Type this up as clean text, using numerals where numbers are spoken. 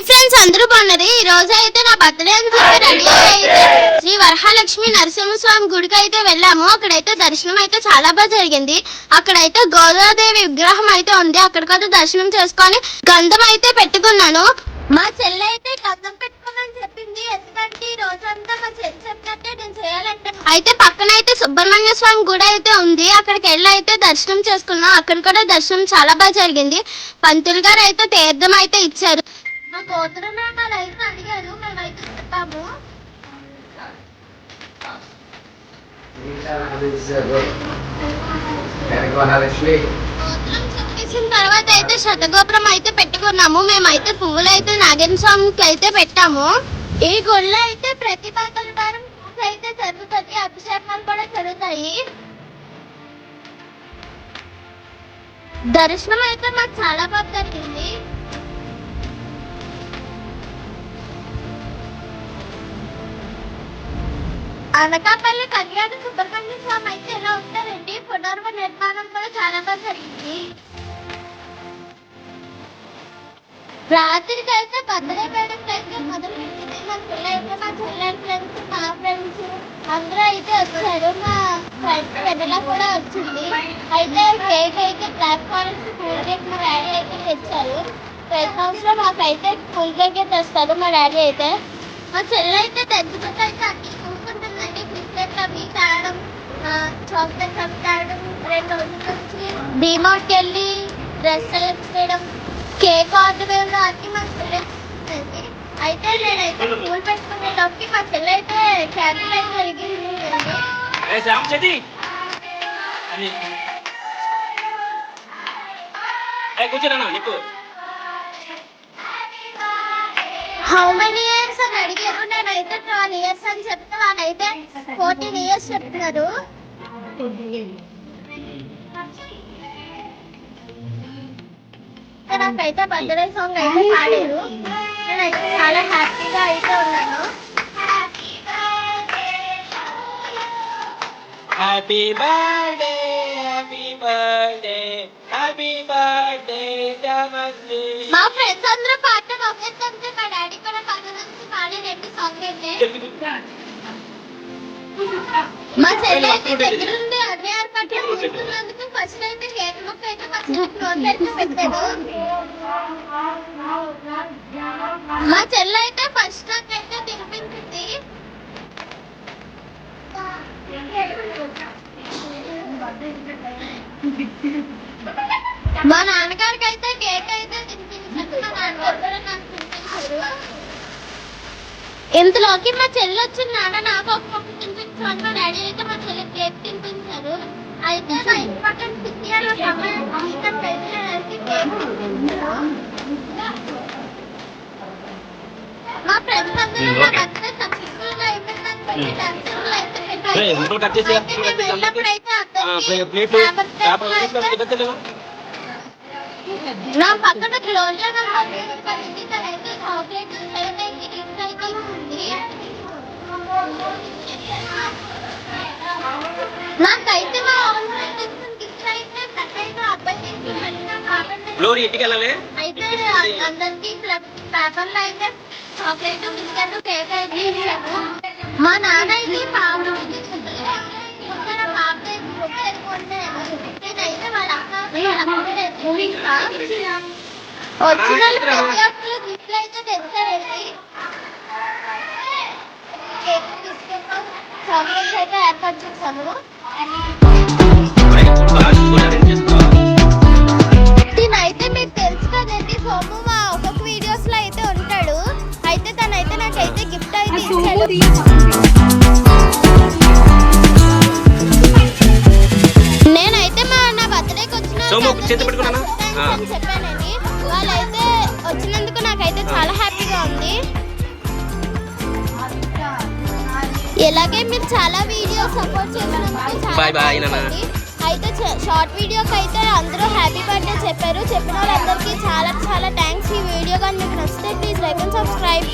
Hi friends, అందరూ బాగున్నారు. ఈ రోజు అయితే నా బర్త్డే అని చెప్పి రెడీ అయితే శ్రీ వరహాలక్ష్మి నరసింహస్వామి గుడికి అయితే వెళ్ళాము. అక్కడైతే దర్శనం అయితే చాలా బాగా జరిగింది. అక్కడైతే గోదాదేవి విగ్రహం అయితే ఉంది. అక్కడికైతే దర్శనం చేసుకొని గంధం అయితే పెట్టుకున్నాను. మా చెల్లి అయితే గంధం పెట్టుకోమని చెప్పింది. ఎందుకంటే ఈ రోజంతా మా చెల్లి చెప్పినట్టే నేను చేయాలంటే అయితే పక్కన అయితే సుబ్రహ్మణ్య స్వామి గుడి అయితే ఉంది. అక్కడికి వెళ్ళి అయితే దర్శనం చేసుకున్నాం. అక్కడ కూడా దర్శనం చాలా బాగా జరిగింది. పంతులు గారు అయితే తీర్థం అయితే ఇచ్చారు. మా కూతురు నాన్నలు అయితే అడిగారు, మేమైతే చెప్పాము. చెప్పేసిన తర్వాత అయితే శతగోపురం అయితే పెట్టుకున్నాము. మేమైతే పువ్వులు అయితే నాగేంద్ర స్వామికి అయితే పెట్టాము. ఈ గుళ్ళో అయితే ప్రతి మంగళవారం పూజ అయితే జరుగుతుంది. అభిషేకాలు కూడా జరుగుతాయి. దర్శనం అయితే మాకు చాలా బాగా జరిగింది. అనకాపల్లి కళ్యాణ సుబ్రహ్మణ్య స్వామి అయితే ఎలా ఉంటారండి. పునర్నిర్మాణం కూడా చాలా బాగా జరిగింది. రాత్రికి అయితే బర్త్డే వేడుకలు అయితే మొదలు పెట్టింది. మా పిల్లలైతే మా చెల్లెల ఫ్రెండ్స్, మా ఫ్రెండ్స్ అందరూ అయితే వచ్చారు. మా ఫ్రెండ్ వెనల కూడా వచ్చింది. అయితే కేక్ అయితే బ్లాక్ ఫారెస్ట్ కూల్ కేక్ మా డాడీ అయితే తెచ్చారు. ప్రతి సంవత్సరం మాకైతే కూల్ కేక్ తెస్తారు మా డాడీ అయితే. మా చెల్లె అయితే తెచ్చుకుంటే అయితే అన్ని చూసుకుంటుందండి. బిస్కెట్లు అవి తాగడం, చాక్లెట్స్ అవి తాగడం, 2 రోజుల నుంచి డిమార్ట్కి వెళ్ళి డ్రెస్ సెలెక్ట్ చేయడం, కేక్ ఆర్డర్ వేయడం అన్ని మా చెల్లె చేస్తుంది. అయితే నేనైతే స్కూల్ పెట్టుకునేటప్పటికి మా చెల్లె అయితే క్యాన్సిల్ అయితే జరిగింది. హౌ మెనీ ఇయర్స్ అని అడిగారు. నేనైతే 12 years అని చెప్తే వాళ్ళైతే 14 years చెప్తున్నారు. నాకైతే బర్త్డే సాంగ్ అయితే పాడారు. నేనైతే చాలా హ్యాపీగా అయితే ఉన్నాను. Happy birthday, happy birthday, happy birthday జమస్వి. మా ఫ్రెండ్స్ అందరూ పాటలు ఒకేస్తుంటే మా డాడీ కూడా పక్కన నుంచి పాడారండి సాంగ్ అయితే. మా చెల్లి అయితే దగ్గర నుండి అన్ని ఏర్పాట్లు చూస్తున్నందుకు ఫస్ట్ అయితే కేక్ ముక్క అయితే ఫస్ట్ క్లోజ్ అయితే పెట్టారు. మా చెల్లి అయితే ఫస్ట్ అయితే తినిపించింది. మా నాన్నగారికి అయితే కేక్ అయితే తినిపించారు. మా నాన్నగారు కూడా నాకు తినిపించారు. ఇంతలోకి మా చెల్లి వచ్చింది. నాన్న నాకు ఒక పప్పు తినిపించాను. మా డాడీ అయితే మా చెల్లి కేక్ తినిపించారు. అయితే నా ఇంపార్టెంట్ పిక్చర్ సమయం కేక్ తినిపించారు. మా ఫ్రెండ్స్ అందరూ నా బర్త్డే సక్సెస్ఫుల్ గా అయిపోయిందని డాన్సులు అయితే పెట్టారు. వెళ్ళినప్పుడైతే నా పక్కన క్లోజ్ అయితే చాక్లెట్ నాకైతే మా అయితే అందరికి పేపర్లో అయితే చాక్లెట్, బిస్కెట్, కేక్ అయితే ఇచ్చాము. మా నాన్న అయితే పాపం నేనైతే వాళ్ళ వచ్చిన ప్రతి ఒక్కరు గిఫ్ట్లు అయితే తెచ్చారండి. కేక్, బిస్కెట్, చాక్లెట్స్ అయితే ఏర్పాటు చేశాము. దీనైతే మీకు తెలుసు కదండి, సోము మా ఒక్కొక్క వీడియోస్ లో అయితే ఉంటాడు. అయితే తనైతే నాకైతే గిఫ్ట్ అయితే ఇచ్చాడు. నేనైతే నా బర్త్డేకి వచ్చిన చెప్పానండి. వాళ్ళైతే వచ్చినందుకు నాకైతే చాలా హ్యాపీగా ఉంది. ఇలాగే మీరు చాలా వీడియోస్ సపోర్ట్ చేసినందుకు అయితే షార్ట్ వీడియోకి అయితే అందరూ హ్యాపీ బర్త్డే చెప్పారు. చెప్పిన వాళ్ళందరికీ చాలా చాలా థ్యాంక్స్. ఈ వీడియో కానీ మీకు నచ్చితే ప్లీజ్ లైక్ అండ్ సబ్స్క్రైబ్.